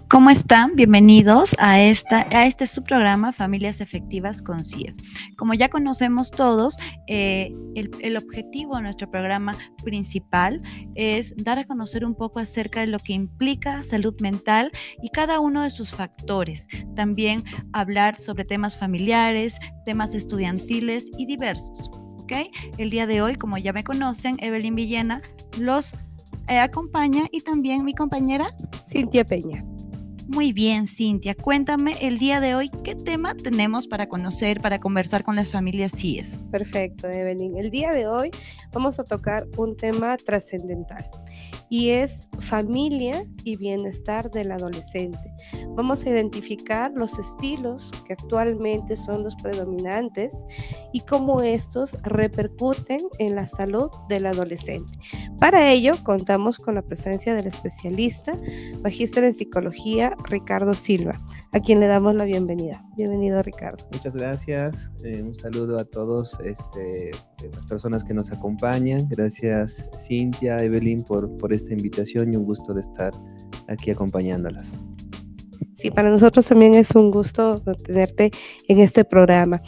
¿Cómo están? Bienvenidos a este subprograma Familias Efectivas con CIES. Como ya conocemos todos, el objetivo de nuestro programa principal es dar a conocer un poco acerca de lo que implica salud mental y cada uno de sus factores. También hablar sobre temas familiares, temas estudiantiles y diversos. ¿Okay? El día de hoy, como ya me conocen, Evelyn Villena los acompaña y también mi compañera Cintia Peña. Muy bien, Cintia, cuéntame el día de hoy qué tema tenemos para conocer, para conversar con las familias CIES. Perfecto, Evelyn. El día de hoy vamos a tocar un tema trascendental y es familia y bienestar del adolescente. Vamos a identificar los estilos que actualmente son los predominantes y cómo estos repercuten en la salud del adolescente. Para ello, contamos con la presencia del especialista, magíster en psicología, Ricardo Silva, a quien le damos la bienvenida. Bienvenido, Ricardo. Muchas gracias. Un saludo a todos las personas que nos acompañan. Gracias, Cintia, Evelyn, por esta invitación y un gusto de estar aquí acompañándolas. Sí, para nosotros también es un gusto tenerte en este programa.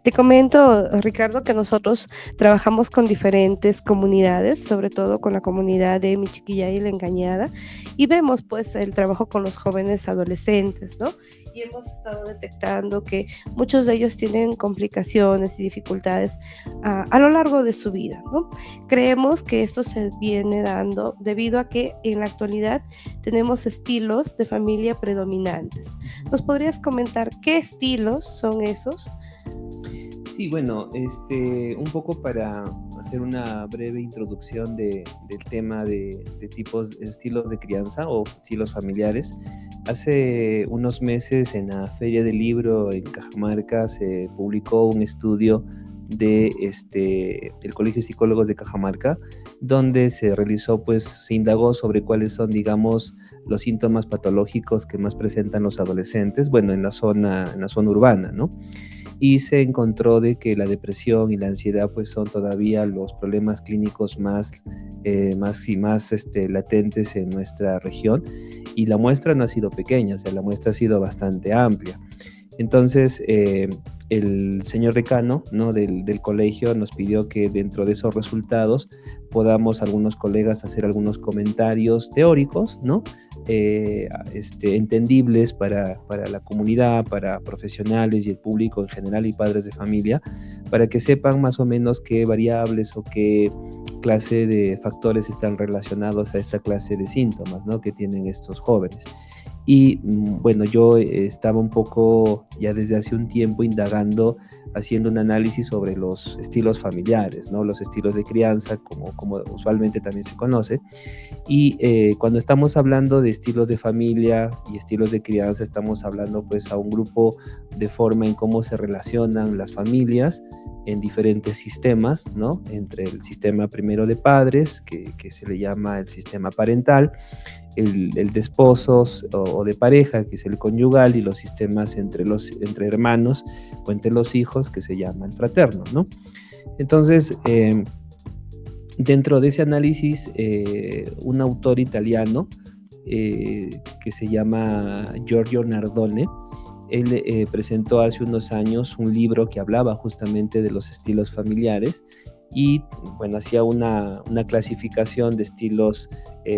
Te comento, Ricardo, que nosotros trabajamos con diferentes comunidades, sobre todo con la comunidad de Mi Chiquilla y La Engañada, y vemos pues el trabajo con los jóvenes adolescentes, ¿no? Y hemos estado detectando que muchos de ellos tienen complicaciones y dificultades a lo largo de su vida, ¿no? Creemos que esto se viene dando debido a que en la actualidad tenemos estilos de familia predominantes. ¿Nos podrías comentar qué estilos son esos? Sí, bueno, un poco para hacer una breve introducción del tema de estilos de crianza o estilos familiares. Hace unos meses en la Feria del Libro en Cajamarca se publicó un estudio del Colegio de Psicólogos de Cajamarca, donde se realizó, se indagó sobre cuáles son, digamos, los síntomas patológicos que más presentan los adolescentes, bueno, en la zona urbana, ¿no? Y se encontró de que la depresión y la ansiedad pues son todavía los problemas clínicos más latentes en nuestra región, y la muestra no ha sido pequeña, o sea, la muestra ha sido bastante amplia. Entonces, el señor decano, ¿no?, del colegio nos pidió que dentro de esos resultados podamos algunos colegas hacer algunos comentarios teóricos, ¿no?, entendibles para la comunidad, para profesionales y el público en general y padres de familia, para que sepan más o menos qué variables o qué clase de factores están relacionados a esta clase de síntomas, ¿no?, que tienen estos jóvenes. Y bueno, yo estaba un poco ya desde hace un tiempo indagando, haciendo un análisis sobre los estilos familiares, ¿no?, los estilos de crianza, como usualmente también se conoce. Y cuando estamos hablando de estilos de familia y estilos de crianza, estamos hablando pues a un grupo de forma en cómo se relacionan las familias en diferentes sistemas, ¿no?, entre el sistema primero de padres, que se le llama el sistema parental, el de esposos o de pareja, que es el conyugal, y los sistemas entre hermanos o entre los hijos, que se llama el fraterno, ¿no? Entonces, dentro de ese análisis, un autor italiano que se llama Giorgio Nardone, él presentó hace unos años un libro que hablaba justamente de los estilos familiares y, bueno, hacía una clasificación de estilos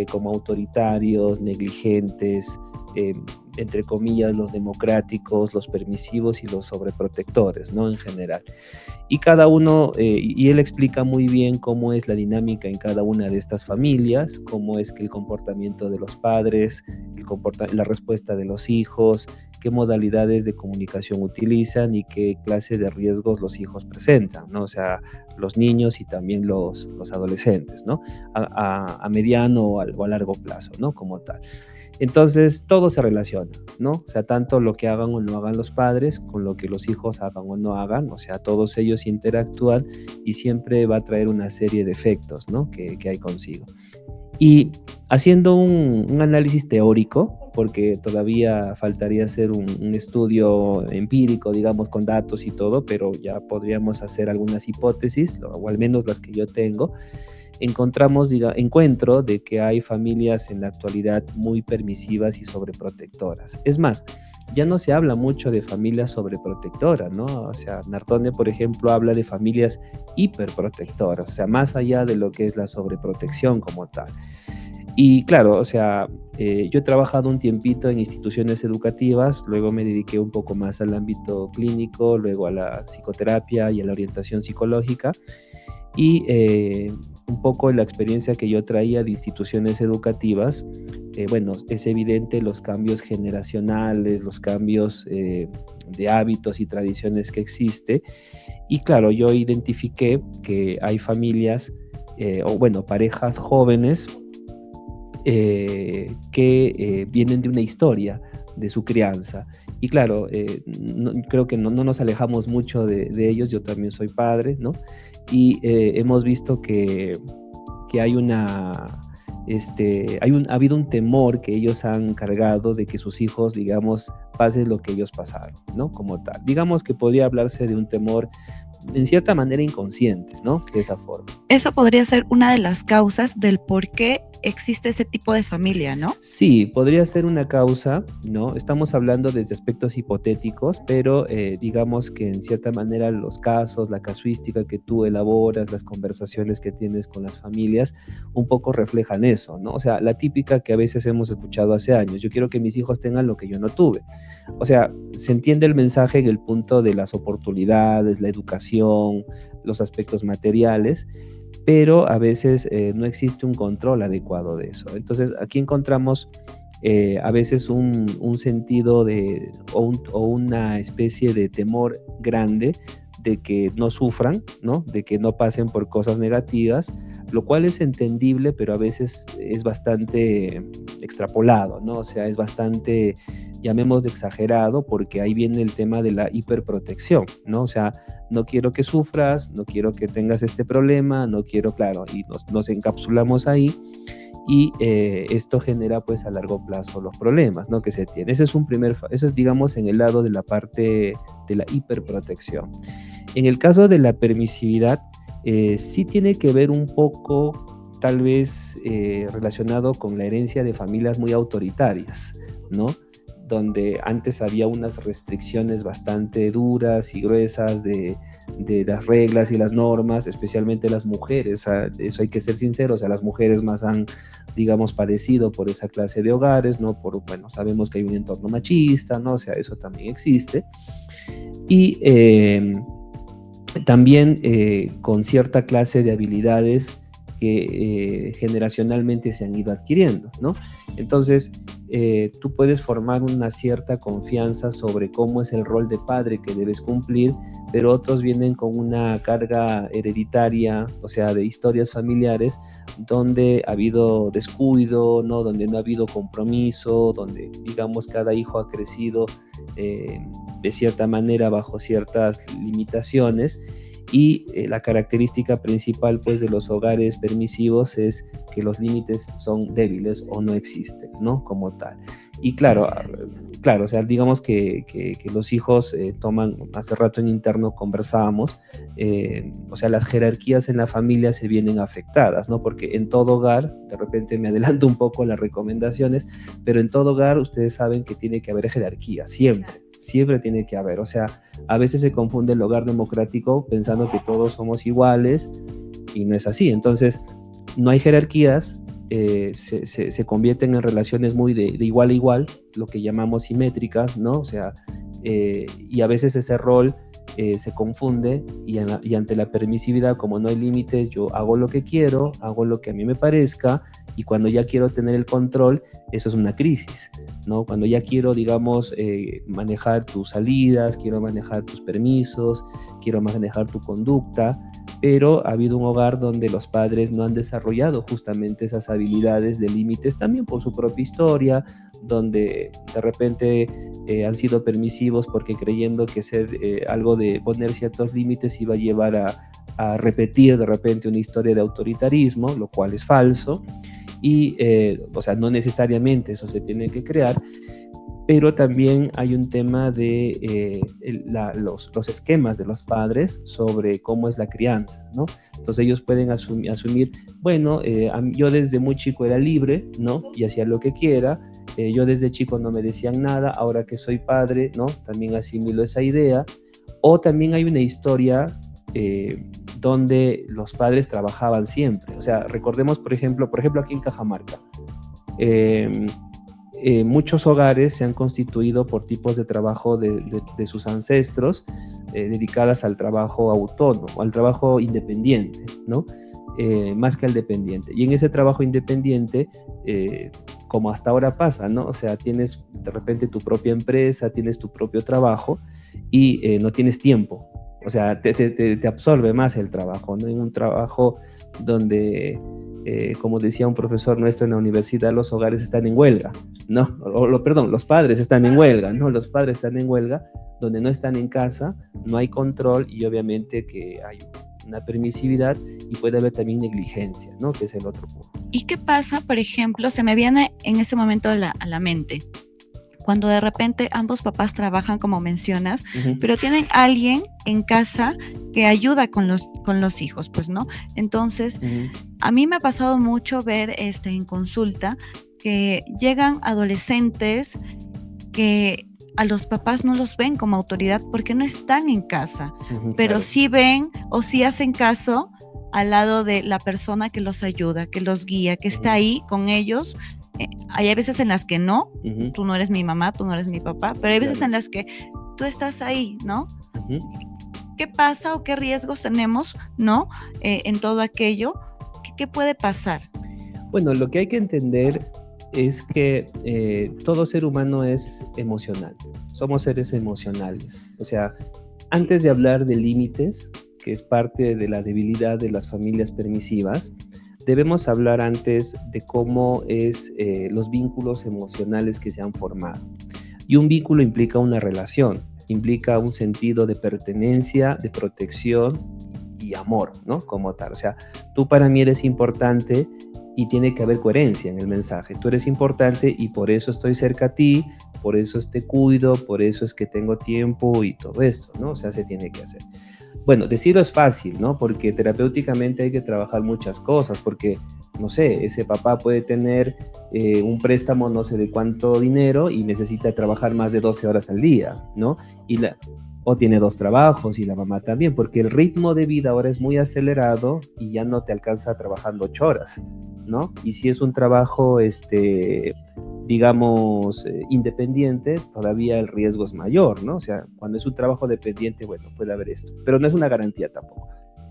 como autoritarios, negligentes, entre comillas, los democráticos, los permisivos y los sobreprotectores, ¿no?, en general. Y cada uno, y él explica muy bien cómo es la dinámica en cada una de estas familias, cómo es que el comportamiento de los padres, la respuesta de los hijos, qué modalidades de comunicación utilizan y qué clase de riesgos los hijos presentan, ¿no? O sea, los niños y también los adolescentes, ¿no?, a mediano o a largo plazo, ¿no?, como tal. Entonces, todo se relaciona, ¿no? O sea, tanto lo que hagan o no hagan los padres con lo que los hijos hagan o no hagan, o sea, todos ellos interactúan y siempre va a traer una serie de efectos, ¿no?, que hay consigo. Y haciendo un análisis teórico, porque todavía faltaría hacer un estudio empírico, digamos, con datos y todo, pero ya podríamos hacer algunas hipótesis, o al menos las que yo tengo. encuentro de que hay familias en la actualidad muy permisivas y sobreprotectoras. Es más, ya no se habla mucho de familias sobreprotectoras, ¿no? O sea, Nardone, por ejemplo, habla de familias hiperprotectoras, o sea, más allá de lo que es la sobreprotección como tal. Y claro, o sea, yo he trabajado un tiempito en instituciones educativas, luego me dediqué un poco más al ámbito clínico, luego a la psicoterapia y a la orientación psicológica, y un poco la experiencia que yo traía de instituciones educativas, bueno, es evidente los cambios generacionales, los cambios de hábitos y tradiciones que existe, y claro, yo identifiqué que hay familias, o bueno, parejas jóvenes, que vienen de una historia de su crianza. Y claro, creo que no nos alejamos mucho de ellos, yo también soy padre, ¿no? Y hemos visto que hay ha habido un temor que ellos han cargado de que sus hijos, digamos, pasen lo que ellos pasaron, ¿no? Como tal. Digamos que podría hablarse de un temor en cierta manera inconsciente, ¿no? De esa forma. Eso podría ser una de las causas del por qué existe ese tipo de familia, ¿no? Sí, podría ser una causa, ¿no? Estamos hablando desde aspectos hipotéticos, pero digamos que en cierta manera los casos, la casuística que tú elaboras, las conversaciones que tienes con las familias, un poco reflejan eso, ¿no? O sea, la típica que a veces hemos escuchado hace años: yo quiero que mis hijos tengan lo que yo no tuve. O sea, se entiende el mensaje en el punto de las oportunidades, la educación, los aspectos materiales, pero a veces no existe un control adecuado de eso. Entonces, aquí encontramos a veces un sentido o una especie de temor grande de que no sufran, ¿no? De que no pasen por cosas negativas, lo cual es entendible, pero a veces es bastante extrapolado, ¿no? O sea, es bastante, llamémoslo exagerado, porque ahí viene el tema de la hiperprotección, ¿no? O sea, no quiero que sufras, no quiero que tengas este problema, no quiero, claro, y nos encapsulamos ahí, y esto genera pues a largo plazo los problemas, ¿no? Que se tienen. Eso es, digamos, en el lado de la parte de la hiperprotección. En el caso de la permisividad, sí tiene que ver un poco, tal vez, relacionado con la herencia de familias muy autoritarias, ¿no? Donde antes había unas restricciones bastante duras y gruesas de las reglas y las normas, especialmente las mujeres. Eso hay que ser sinceros, las mujeres más han, digamos, padecido por esa clase de hogares, ¿no? Bueno, sabemos que hay un entorno machista, ¿no? O sea, eso también existe. Y también con cierta clase de habilidades que generacionalmente se han ido adquiriendo, ¿no? Entonces, tú puedes formar una cierta confianza sobre cómo es el rol de padre que debes cumplir, pero otros vienen con una carga hereditaria, o sea, de historias familiares, donde ha habido descuido, ¿no? Donde no ha habido compromiso, donde, digamos, cada hijo ha crecido de cierta manera bajo ciertas limitaciones. Y la característica principal, pues, de los hogares permisivos es que los límites son débiles o no existen, ¿no? Como tal. Y claro, o sea, digamos que los hijos toman, hace rato en interno conversábamos, o sea, las jerarquías en la familia se vienen afectadas, ¿no? Porque en todo hogar, de repente me adelanto un poco a las recomendaciones, pero en todo hogar ustedes saben que tiene que haber jerarquía, siempre tiene que haber. O sea, a veces se confunde el hogar democrático pensando que todos somos iguales, y no es así. Entonces, no hay jerarquías, se convierten en relaciones muy de igual a igual, lo que llamamos simétricas, ¿no? O sea, y a veces ese rol se confunde, y ante la permisividad, como no hay límites, yo hago lo que quiero, hago lo que a mí me parezca, y cuando ya quiero tener el control, eso es una crisis, ¿no? Cuando ya quiero, digamos, manejar tus salidas, quiero manejar tus permisos, quiero manejar tu conducta, pero ha habido un hogar donde los padres no han desarrollado justamente esas habilidades de límites, también por su propia historia, donde de repente han sido permisivos porque creyendo que ser algo de poner ciertos límites iba a llevar a repetir de repente una historia de autoritarismo, lo cual es falso. Y, o sea, no necesariamente eso se tiene que crear, pero también hay un tema de los esquemas de los padres sobre cómo es la crianza, ¿no? Entonces ellos pueden asumir, bueno, yo desde muy chico era libre, ¿no? Y hacía lo que quiera, yo desde chico no me decían nada, ahora que soy padre, ¿no? También asimilo esa idea. O también hay una historia donde los padres trabajaban siempre. O sea, recordemos, por ejemplo aquí en Cajamarca, muchos hogares se han constituido por tipos de trabajo de sus ancestros, dedicadas al trabajo autónomo, al trabajo independiente, ¿no? Más que al dependiente. Y en ese trabajo independiente, como hasta ahora pasa, ¿no? O sea, tienes de repente tu propia empresa, tienes tu propio trabajo y no tienes tiempo. O sea, te absorbe más el trabajo, ¿no? En un trabajo donde, como decía un profesor nuestro en la universidad, los hogares están en huelga, ¿no? Perdón, los padres están en huelga, ¿no? Los padres están en huelga, donde no están en casa, no hay control y obviamente que hay una permisividad y puede haber también negligencia, ¿no? Que es el otro punto. ¿Y qué pasa, por ejemplo, se me viene en ese momento a la mente, cuando de repente ambos papás trabajan, como mencionas, pero tienen alguien en casa que ayuda con los hijos, pues, ¿no? Entonces, a mí me ha pasado mucho ver en consulta que llegan adolescentes que a los papás no los ven como autoridad porque no están en casa, pero Claro. sí ven o sí hacen caso al lado de la persona que los ayuda, que los guía, que está ahí con ellos. Hay veces en las que no, tú no eres mi mamá, tú no eres mi papá, pero hay veces Claro. en las que tú estás ahí, ¿no? Ujú. ¿Qué pasa o qué riesgos tenemos, ¿no? En todo aquello. ¿Qué puede pasar? Bueno, lo que hay que entender es que todo ser humano es emocional. Somos seres emocionales. O sea, antes de hablar de límites, que es parte de la debilidad de las familias permisivas, debemos hablar antes de cómo es los vínculos emocionales que se han formado. Y un vínculo implica una relación, implica un sentido de pertenencia, de protección y amor, ¿no? Como tal. O sea, tú para mí eres importante y tiene que haber coherencia en el mensaje. Tú eres importante y por eso estoy cerca a ti, por eso te cuido, por eso es que tengo tiempo y todo esto, ¿no? O sea, se tiene que hacer. Bueno, decirlo es fácil, ¿no? Porque terapéuticamente hay que trabajar muchas cosas, porque, no sé, ese papá puede tener un préstamo no sé de cuánto dinero y necesita trabajar más de 12 horas al día, ¿no? O tiene 2 trabajos y la mamá también, porque el ritmo de vida ahora es muy acelerado y ya no te alcanza trabajando 8 horas, ¿no? Y si es un trabajo, digamos, independiente, todavía el riesgo es mayor, ¿no? O sea, cuando es un trabajo dependiente, bueno, puede haber esto, pero no es una garantía tampoco.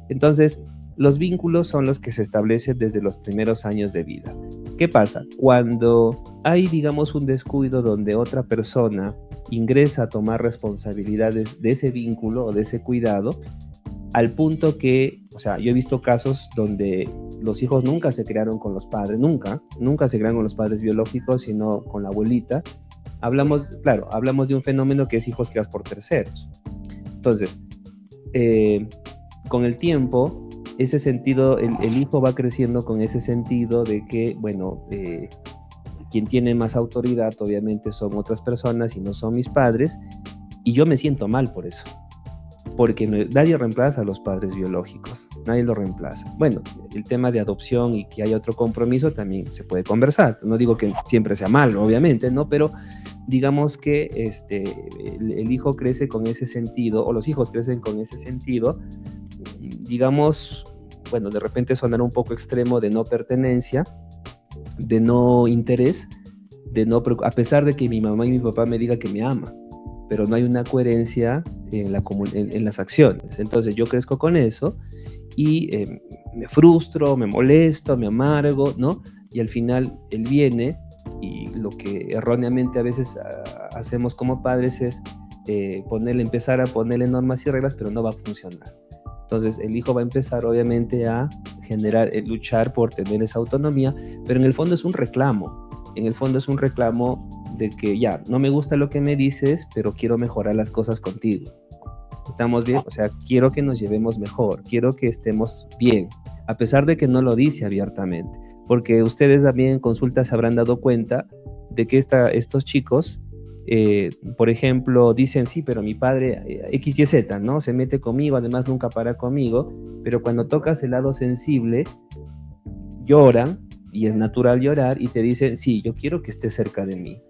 Entonces, los vínculos son los que se establecen desde los primeros años de vida. ¿Qué pasa? Cuando hay, digamos, un descuido donde otra persona ingresa a tomar responsabilidades de ese vínculo o de ese cuidado, al punto que, o sea, yo he visto casos donde los hijos nunca se criaron con los padres, nunca se criaron con los padres biológicos, sino con la abuelita. Hablamos de un fenómeno que es hijos criados por terceros. Entonces, con el tiempo, ese sentido, el hijo va creciendo con ese sentido de que, bueno, quien tiene más autoridad obviamente son otras personas y no son mis padres, y yo me siento mal por eso, porque nadie reemplaza a los padres biológicos, nadie lo reemplaza. Bueno, el tema de adopción y que haya otro compromiso también se puede conversar, no digo que siempre sea malo, obviamente, ¿no? Pero digamos que el hijo crece con ese sentido, o los hijos crecen con ese sentido, digamos, bueno, de repente sonará un poco extremo, de no pertenencia, de no interés, a pesar de que mi mamá y mi papá me digan que me ama, pero no hay una coherencia en las acciones. Entonces yo crezco con eso y me frustro, me molesto, me amargo, ¿no? Y al final él viene y lo que erróneamente a veces hacemos como padres es empezar a ponerle normas y reglas, pero no va a funcionar. Entonces el hijo va a empezar obviamente a luchar por tener esa autonomía, pero en el fondo es un reclamo. En el fondo es un reclamo de que ya, no me gusta lo que me dices, pero quiero mejorar las cosas contigo. ¿Estamos bien? O sea, quiero que nos llevemos mejor, quiero que estemos bien, a pesar de que no lo dice abiertamente. Porque ustedes también en consulta se habrán dado cuenta de que estos chicos Por ejemplo, dicen, sí, pero mi padre X, Y, Z, ¿no? Se mete conmigo, además nunca para conmigo, pero cuando tocas el lado sensible, lloran, y es natural llorar, y te dicen, sí, yo quiero que esté cerca de mí,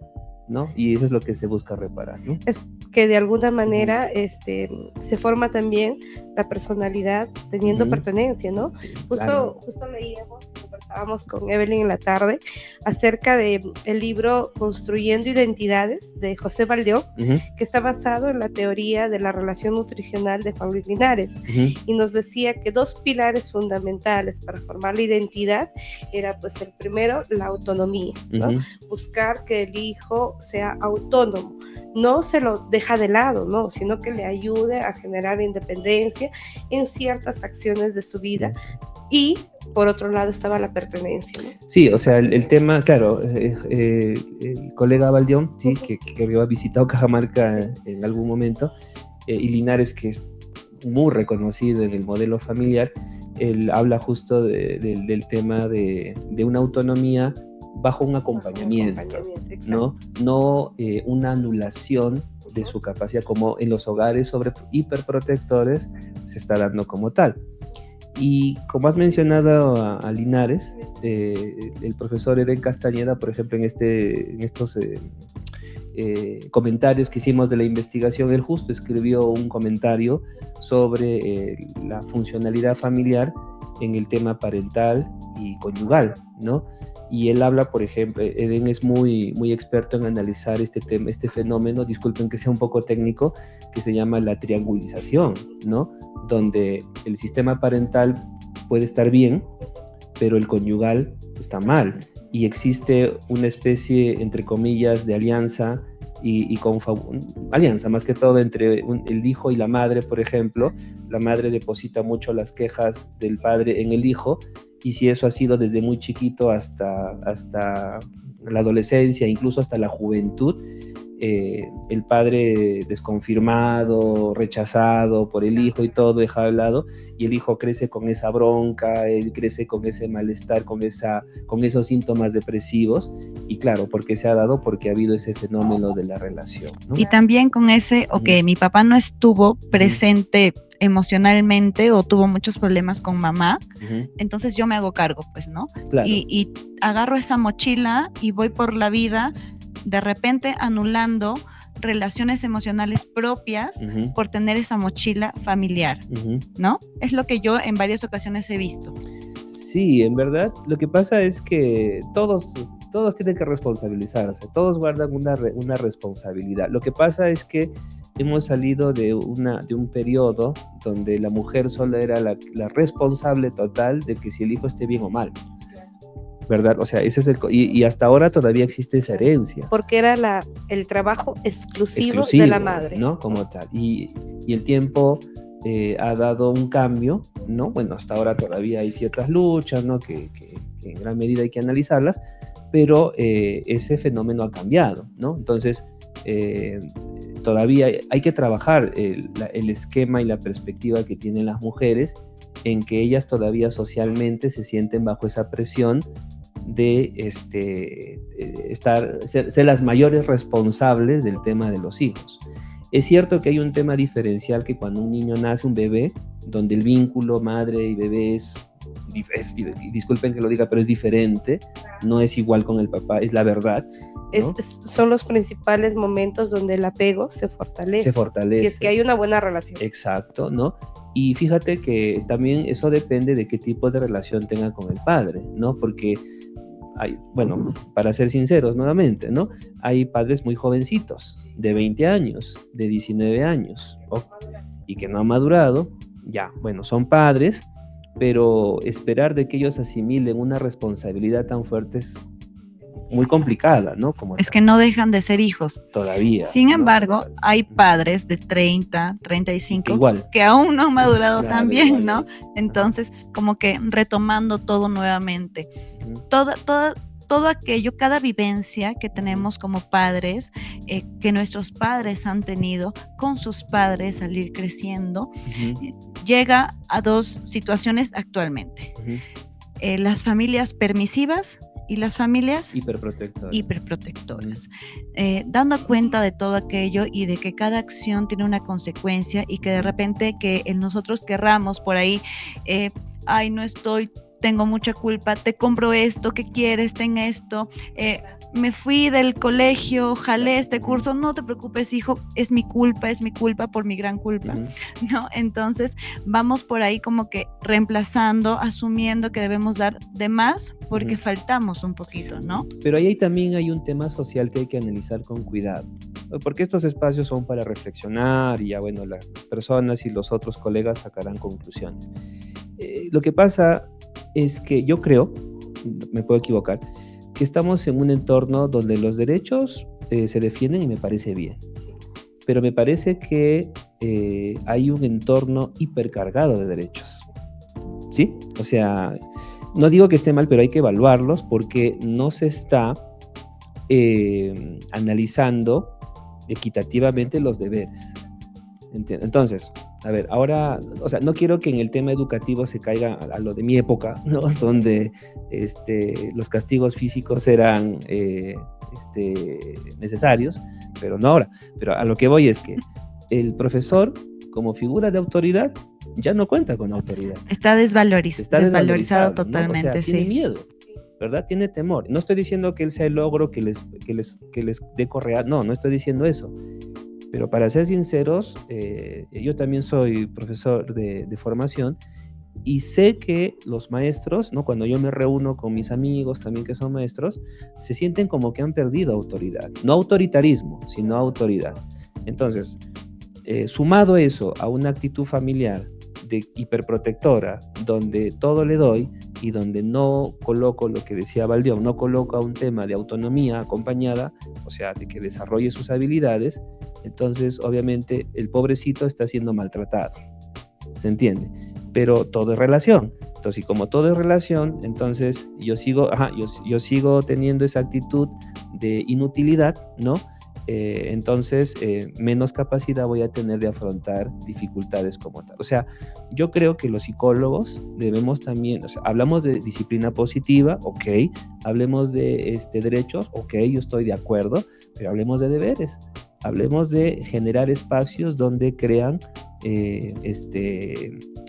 ¿no? Y eso es lo que se busca reparar, ¿no? Es que de alguna manera se forma también la personalidad teniendo pertenencia, ¿no? Claro. Justo leíamos, conversábamos con Evelyn en la tarde acerca del libro Construyendo Identidades de José Baldeón, que está basado en la teoría de la relación nutricional de Juan Luis Linares, y nos decía que 2 pilares fundamentales para formar la identidad era, pues, el primero, la autonomía, ¿no? Buscar que el hijo sea autónomo, no se lo deja de lado, ¿no? Sino que le ayude a generar independencia en ciertas acciones de su vida. Y por otro lado estaba la pertenencia, ¿no? Sí, o sea, el tema, claro, el colega Baldeón, sí, que había visitado Cajamarca en algún momento, y Linares, que es muy reconocido en el modelo familiar, él habla justo del tema de una autonomía bajo un acompañamiento, ¿no? No una anulación de su capacidad, como en los hogares hiperprotectores se está dando como tal. Y como has mencionado a Linares, el profesor Eden Castañeda, por ejemplo, en estos comentarios que hicimos de la investigación, él justo escribió un comentario sobre la funcionalidad familiar en el tema parental y conyugal, ¿no? Y él habla, por ejemplo, Eden es muy, muy experto en analizar este fenómeno, disculpen que sea un poco técnico, que se llama la triangulización, ¿no? Donde el sistema parental puede estar bien, pero el conyugal está mal. Y existe una especie, entre comillas, de alianza alianza más que todo entre el hijo y la madre, por ejemplo. La madre deposita mucho las quejas del padre en el hijo, y si eso ha sido desde muy chiquito hasta la adolescencia, incluso hasta la juventud, el padre desconfirmado, rechazado por el hijo y todo, dejado de lado, y el hijo crece con esa bronca, él crece con ese malestar, con esos síntomas depresivos, y claro, porque se ha dado, porque ha habido ese fenómeno de la relación, ¿no? Y también con ese, mi papá no estuvo presente emocionalmente o tuvo muchos problemas con mamá, entonces yo me hago cargo, pues, ¿no? Claro. Y agarro esa mochila y voy por la vida de repente anulando relaciones emocionales propias por tener esa mochila familiar, ¿no? Es lo que yo en varias ocasiones he visto. Sí, en verdad, lo que pasa es que todos tienen que responsabilizarse, todos guardan una responsabilidad. Lo que pasa es que hemos salido de un periodo donde la mujer solo era la responsable total de que si el hijo esté bien o mal, ¿verdad? O sea, ese es y hasta ahora todavía existe esa herencia. Porque era el trabajo exclusivo de la madre, ¿no? Como tal. Y el tiempo ha dado un cambio, ¿no? Bueno, hasta ahora todavía hay ciertas luchas, ¿no? Que en gran medida hay que analizarlas, pero ese fenómeno ha cambiado, ¿no? Entonces, todavía hay que trabajar el esquema y la perspectiva que tienen las mujeres, en que ellas todavía socialmente se sienten bajo esa presión de ser las mayores responsables del tema de los hijos. Es cierto que hay un tema diferencial, que cuando un niño nace, un bebé, donde el vínculo madre y bebé disculpen que lo diga, pero es diferente, no es igual con el papá, es la verdad, ¿no? Son los principales momentos donde el apego se fortalece. Si es que hay una buena relación. Exacto, ¿no? Y fíjate que también eso depende de qué tipo de relación tenga con el padre, ¿no? Porque bueno, para ser sinceros nuevamente, ¿no? Hay padres muy jovencitos, de 20 años, de 19 años, y que no han madurado, ya, bueno, son padres, pero esperar de que ellos asimilen una responsabilidad tan fuerte es muy complicada, ¿no? Es que no dejan de ser hijos. Todavía. Sin embargo, hay padres de 30, 35 que aún no han madurado tan bien, ¿no? Entonces, como que retomando todo nuevamente. Todo aquello, cada vivencia que tenemos como padres, que nuestros padres han tenido con sus padres al ir creciendo, llega a 2 situaciones actualmente. Las familias permisivas Y las familias Hiperprotectoras. hiperprotectoras, dando cuenta de todo aquello y de que cada acción tiene una consecuencia y que de repente que nosotros querramos por ahí, ay, no estoy, tengo mucha culpa, te compro esto, ¿qué quieres? Ten esto, me fui del colegio, jalé este curso, no te preocupes, hijo, es mi culpa por mi gran culpa, ¿no? Entonces vamos por ahí como que reemplazando, asumiendo que debemos dar de más porque faltamos un poquito, ¿no? Pero ahí también hay un tema social que hay que analizar con cuidado, porque estos espacios son para reflexionar y ya, bueno, las personas y los otros colegas sacarán conclusiones. Lo que pasa es que yo creo, me puedo equivocar, que estamos en un entorno donde los derechos se defienden y me parece bien, pero me parece que hay un entorno hipercargado de derechos, ¿sí? O sea, no digo que esté mal, pero hay que evaluarlos porque no se está analizando equitativamente los deberes. Entonces, a ver, ahora, o sea, no quiero que en el tema educativo se caiga a lo de mi época, ¿no? Donde los castigos físicos eran necesarios, pero no ahora. Pero a lo que voy es que el profesor, como figura de autoridad, ya no cuenta con autoridad. Está desvalorizado totalmente, ¿no? O sea, sí. Tiene miedo, ¿verdad? Tiene temor. No estoy diciendo que él sea el logro que les dé correa, no estoy diciendo eso. Pero para ser sinceros, yo también soy profesor de formación y sé que los maestros, ¿no? Cuando yo me reúno con mis amigos también que son maestros, se sienten como que han perdido autoridad. No autoritarismo, sino autoridad. Entonces, sumado eso a una actitud familiar de hiperprotectora, donde todo le doy y donde no coloco lo que decía Baldión, no coloca un tema de autonomía acompañada, o sea, de que desarrolle sus habilidades, entonces obviamente el pobrecito está siendo maltratado, ¿se entiende? Pero todo es relación. Entonces, y como todo es relación, entonces yo sigo teniendo esa actitud de inutilidad, ¿no? Entonces menos capacidad voy a tener de afrontar dificultades como tal. O sea, yo creo que los psicólogos debemos también, o sea, hablamos de disciplina positiva, ok, hablemos de derechos, ok, yo estoy de acuerdo, pero hablemos de deberes, hablemos de generar espacios donde crean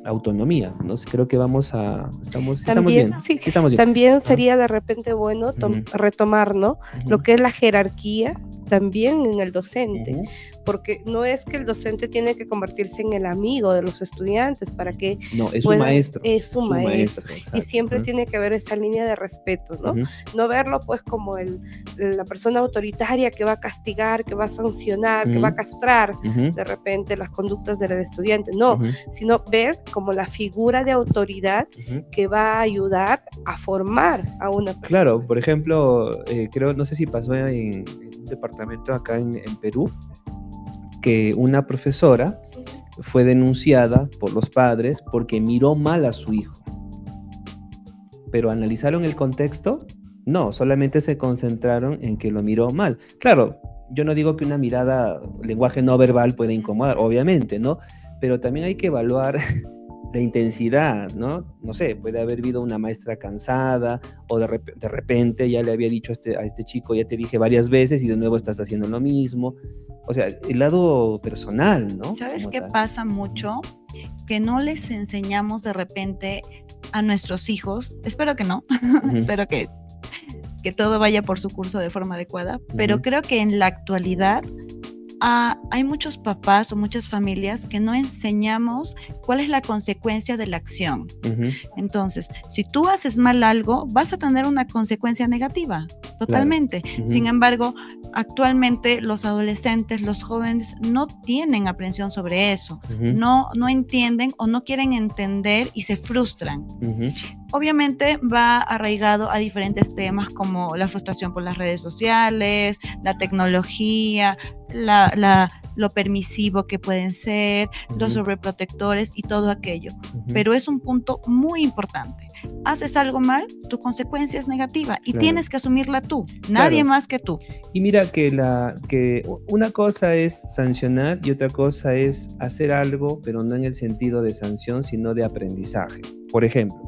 autonomía, ¿no? Creo que estamos bien. Sí, estamos bien. También sería de repente bueno retomar, ¿no? Lo que es la jerarquía también en el docente, porque no es que el docente tiene que convertirse en el amigo de los estudiantes para que no, es su maestro. Es su maestro. Exacto. Y siempre tiene que haber esa línea de respeto, ¿no? No verlo pues como la persona autoritaria que va a castigar, que va a sancionar, que va a castrar de repente las conductas del estudiante, no, sino ver como la figura de autoridad que va a ayudar a formar a una persona. Claro, por ejemplo, creo, no sé si pasó en un departamento acá en Perú, que una profesora fue denunciada por los padres porque miró mal a su hijo. Pero ¿analizaron el contexto? No, solamente se concentraron en que lo miró mal. Claro, yo no digo que una mirada, lenguaje no verbal puede incomodar, obviamente, ¿no? Pero también hay que evaluar la intensidad, ¿no? No sé, puede haber habido una maestra cansada o de repente ya le había dicho a este chico, ya te dije varias veces y de nuevo estás haciendo lo mismo. O sea, el lado personal, ¿no? ¿Sabes qué pasa mucho? Que no les enseñamos de repente a nuestros hijos, espero que no, espero que todo vaya por su curso de forma adecuada, pero creo que en la actualidad hay muchos papás o muchas familias que no enseñamos cuál es la consecuencia de la acción. Entonces, si tú haces mal algo, vas a tener una consecuencia negativa, totalmente. Claro. Sin embargo, actualmente los adolescentes, los jóvenes no tienen aprehensión sobre eso, no entienden o no quieren entender y se frustran. Obviamente va arraigado a diferentes temas como la frustración por las redes sociales, la tecnología, lo permisivo que pueden ser, los sobreprotectores y todo aquello. Pero es un punto muy importante. Haces algo mal, tu consecuencia es negativa y tienes que asumirla tú, nadie más que tú. Y mira que una cosa es sancionar y otra cosa es hacer algo, pero no en el sentido de sanción, sino de aprendizaje. Por ejemplo,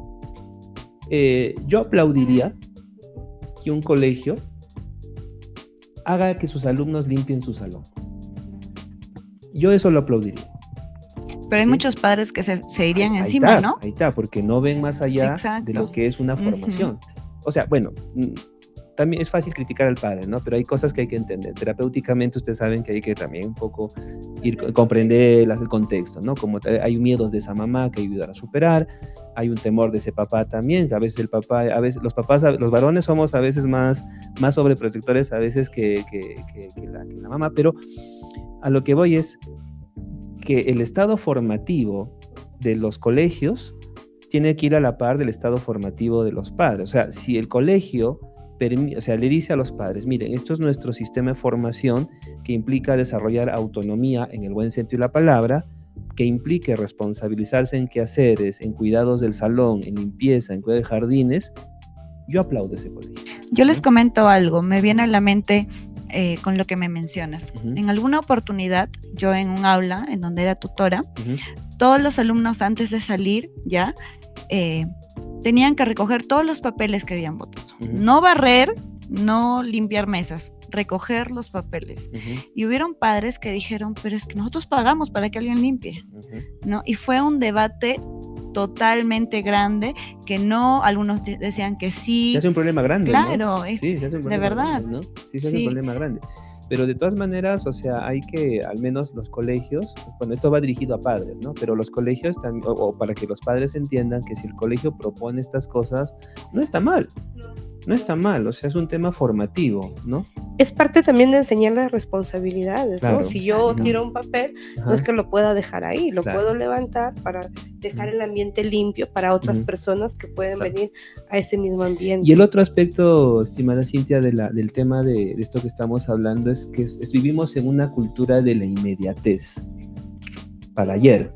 yo aplaudiría que un colegio haga que sus alumnos limpien su salón. Yo eso lo aplaudiría. Pero hay ¿sí? muchos padres que se irían Ahí encima, está, ¿no? Ahí está, porque no ven más allá Exacto. de lo que es una formación. O sea, bueno, también es fácil criticar al padre, ¿no? Pero hay cosas que hay que entender. Terapéuticamente ustedes saben que hay que también un poco comprender el contexto, ¿no? Como hay miedos de esa mamá que hay que ayudar a superar, hay un temor de ese papá también, que a veces el papá, a veces los papás, los varones somos a veces más sobreprotectores a veces que la mamá, pero a lo que voy es que el estado formativo de los colegios tiene que ir a la par del estado formativo de los padres. O sea, si el colegio le dice a los padres, miren, esto es nuestro sistema de formación que implica desarrollar autonomía en el buen sentido de la palabra, que implique responsabilizarse en quehaceres, en cuidados del salón, en limpieza, en cuidado de jardines, yo aplaudo ese colegio. Yo les comento algo, me viene a la mente con lo que me mencionas. En alguna oportunidad, yo en un aula en donde era tutora, todos los alumnos antes de salir ya tenían que recoger todos los papeles que habían botado. No barrer, no limpiar mesas, recoger los papeles. Y hubieron padres que dijeron, pero es que nosotros pagamos para que alguien limpie, ¿no? Y fue un debate totalmente grande, que no, algunos decían que sí. Se hace un problema grande, claro, ¿no? Sí, se hace un problema de verdad. grande, ¿no? Sí, se hace un problema grande. Pero de todas maneras, o sea, hay que, al menos los colegios, bueno, esto va dirigido a padres, ¿no? Pero los colegios también, o para que los padres entiendan que si el colegio propone estas cosas, no está mal. No está mal, o sea, es un tema formativo, ¿no? Es parte también de enseñar las responsabilidades, claro, ¿no? Si yo tiro un papel, no es que lo pueda dejar ahí, lo puedo levantar para dejar el ambiente limpio para otras personas que pueden venir a ese mismo ambiente. Y el otro aspecto, estimada Cintia, del tema de esto que estamos hablando es que vivimos en una cultura de la inmediatez. Para ayer,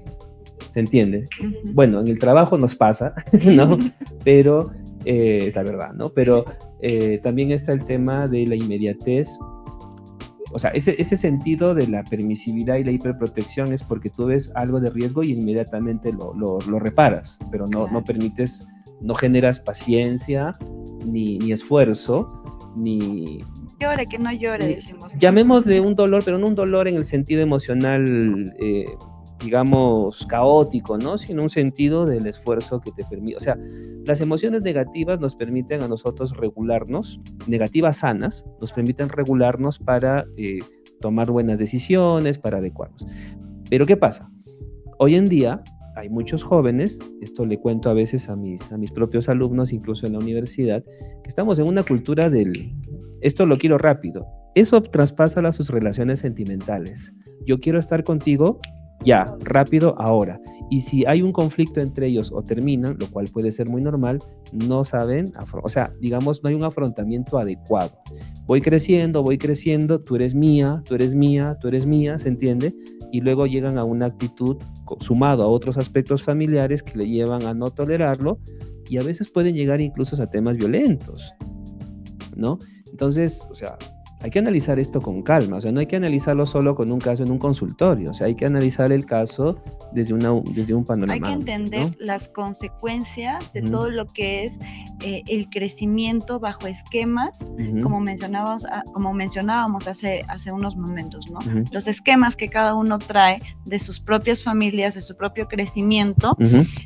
¿se entiende? Bueno, en el trabajo nos pasa, ¿no? Pero es la verdad, ¿no? Pero también está el tema de la inmediatez. O sea, ese sentido de la permisividad y la hiperprotección es porque tú ves algo de riesgo y inmediatamente lo reparas, pero no permites, no generas paciencia, ni esfuerzo, ni... Llore, que no llore, decimos. Llamémosle un dolor, pero no un dolor en el sentido emocional, digamos, caótico, ¿no? Sino un sentido del esfuerzo que te permite. O sea, las emociones negativas nos permiten a nosotros regularnos, negativas sanas, nos permiten regularnos para tomar buenas decisiones, para adecuarnos. Pero ¿qué pasa? Hoy en día hay muchos jóvenes, esto le cuento a veces a mis propios alumnos, incluso en la universidad, que estamos en una cultura esto lo quiero rápido. Eso traspasa a sus relaciones sentimentales. Yo quiero estar contigo ya, rápido, ahora. Y si hay un conflicto entre ellos o terminan, lo cual puede ser muy normal, no saben, o sea, digamos, no hay un afrontamiento adecuado. Voy creciendo, tú eres mía, tú eres mía, tú eres mía, ¿se entiende? Y luego llegan a una actitud sumado a otros aspectos familiares que le llevan a no tolerarlo y a veces pueden llegar incluso a temas violentos, ¿no? Entonces, o sea, hay que analizar esto con calma, o sea, no hay que analizarlo solo con un caso en un consultorio, o sea, hay que analizar el caso desde un panorama. Hay que entender, ¿no?, las consecuencias de todo lo que es el crecimiento bajo esquemas, como mencionábamos hace unos momentos, ¿no? Los esquemas que cada uno trae de sus propias familias, de su propio crecimiento,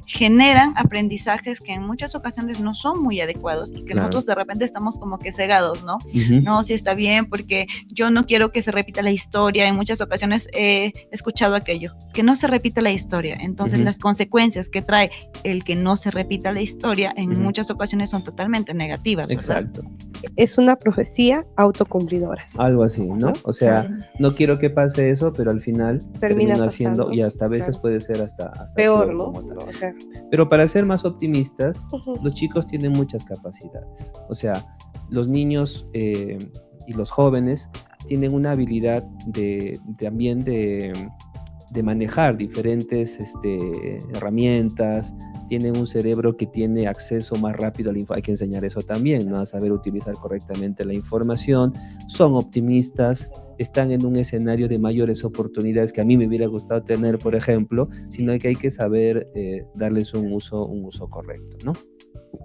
generan aprendizajes que en muchas ocasiones no son muy adecuados y que nosotros de repente estamos como que cegados, ¿no? No, sí está bien, porque yo no quiero que se repita la historia. En muchas ocasiones he escuchado aquello, que no se repita la historia. Entonces las consecuencias que trae el que no se repita la historia en muchas ocasiones son totalmente negativas, ¿verdad? Exacto. Es una profecía autocumplidora. Algo así, ¿no? O sea, no quiero que pase eso, pero al final termina haciendo, y hasta a veces puede ser hasta peor, ¿no? O sea, pero para ser más optimistas, los chicos tienen muchas capacidades. O sea, los niños y los jóvenes tienen una habilidad también de manejar diferentes herramientas, tienen un cerebro que tiene acceso más rápido a la información. Hay que enseñar eso también, ¿no? A saber utilizar correctamente la información, son optimistas, están en un escenario de mayores oportunidades que a mí me hubiera gustado tener, por ejemplo, sino que hay que saber darles un uso correcto, ¿no?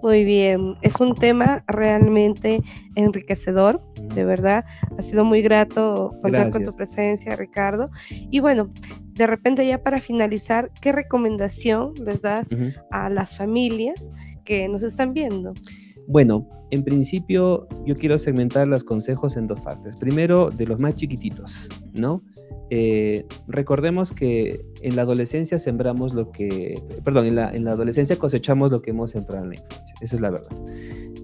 Muy bien, es un tema realmente enriquecedor, de verdad. Ha sido muy grato contar con tu Gracias. presencia, Ricardo. Y bueno, de repente ya para finalizar, ¿qué recomendación les das Ujú. a las familias que nos están viendo? Bueno, en principio yo quiero segmentar los consejos en dos partes. Primero, de los más chiquititos, ¿no? Recordemos que en la adolescencia sembramos lo que, perdón, en la adolescencia cosechamos lo que hemos sembrado en la infancia. Esa es la verdad.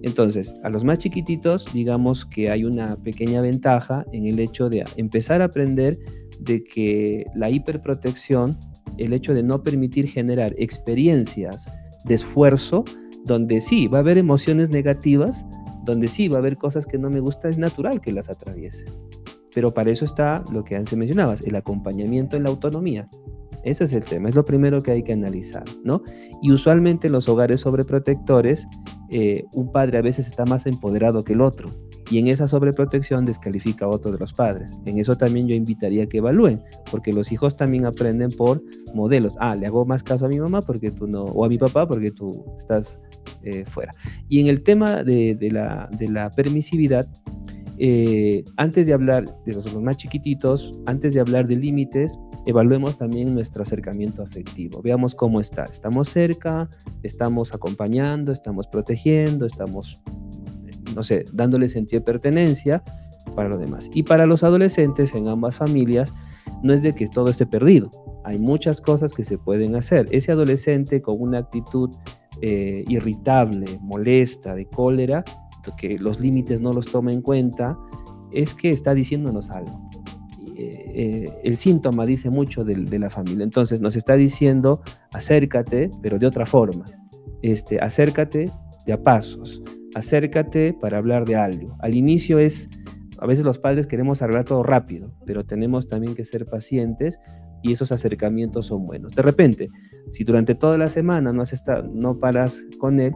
Entonces, a los más chiquititos, digamos que hay una pequeña ventaja en el hecho de empezar a aprender de que la hiperprotección, el hecho de no permitir generar experiencias de esfuerzo, donde sí va a haber emociones negativas, donde sí va a haber cosas que no me gustan, es natural que las atraviese. Pero para eso está lo que antes mencionabas, el acompañamiento en la autonomía. Ese es el tema, es lo primero que hay que analizar, ¿no? Y usualmente en los hogares sobreprotectores, un padre a veces está más empoderado que el otro, y en esa sobreprotección descalifica a otro de los padres. En eso también yo invitaría a que evalúen, porque los hijos también aprenden por modelos. Ah, le hago más caso a mi mamá porque tú no, o a mi papá porque tú estás fuera. Y en el tema de la permisividad, antes de hablar de los más chiquititos, antes de hablar de límites, evaluemos también nuestro acercamiento afectivo. Veamos cómo está. Estamos cerca, estamos acompañando, estamos protegiendo, estamos, no sé, dándole sentido de pertenencia para los demás. Y para los adolescentes en ambas familias, no es de que todo esté perdido. Hay muchas cosas que se pueden hacer. Ese adolescente con una actitud irritable, molesta, de cólera, que los límites no los toma en cuenta, es que está diciéndonos algo. El síntoma dice mucho de la familia. Entonces nos está diciendo, acércate, pero de otra forma. Acércate de a pasos. Acércate para hablar de algo. Al inicio a veces los padres queremos arreglar todo rápido, pero tenemos también que ser pacientes y esos acercamientos son buenos. De repente, si durante toda la semana no paras con él,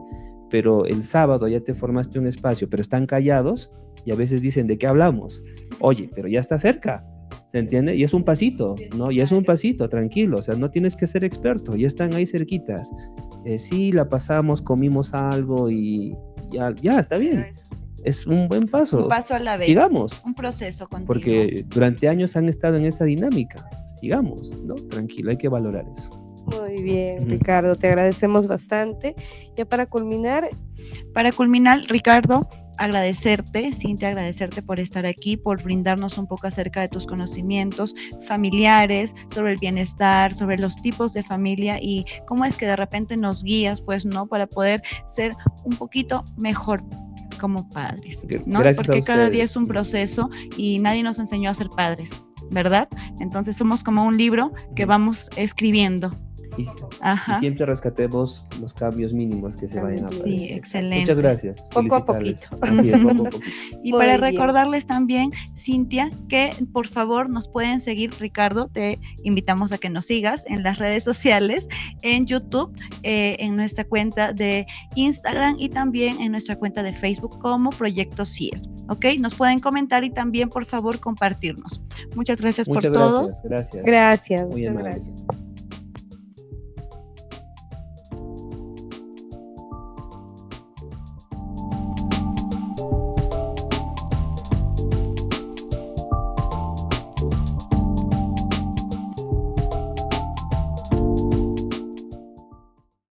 pero el sábado ya te formaste un espacio, pero están callados y a veces dicen, ¿de qué hablamos? Oye, pero ya está cerca, ¿se entiende? Y es un pasito, ¿no? Y es un pasito, tranquilo, o sea, no tienes que ser experto, ya están ahí cerquitas. Sí, la pasamos, comimos algo y ya está bien. Es un buen paso. Un paso a la vez. Sigamos. Un proceso continuo. Porque durante años han estado en esa dinámica. Sigamos, ¿no? Tranquilo, hay que valorar eso. Muy bien, Ricardo, te agradecemos bastante. Ya para culminar, Ricardo, agradecerte, Cintia, agradecerte por estar aquí, por brindarnos un poco acerca de tus conocimientos familiares, sobre el bienestar, sobre los tipos de familia y cómo es que de repente nos guías, pues, ¿no? Para poder ser un poquito mejor como padres, ¿no? Gracias. Porque cada día es un proceso y nadie nos enseñó a ser padres, ¿verdad? Entonces somos como un libro que vamos escribiendo. Y siempre rescatemos los cambios mínimos que se vayan a aparecer. Sí, excelente. Muchas gracias. Poco a poquito. Así es, poco a poquito. Y para recordarles también, Cintia, que por favor nos pueden seguir, Ricardo, te invitamos a que nos sigas en las redes sociales, en YouTube, en nuestra cuenta de Instagram y también en nuestra cuenta de Facebook como Proyecto CIES, ¿ok? Nos pueden comentar y también, por favor, compartirnos. Muchas gracias por todo. Gracias. Gracias. Muy amables. Gracias.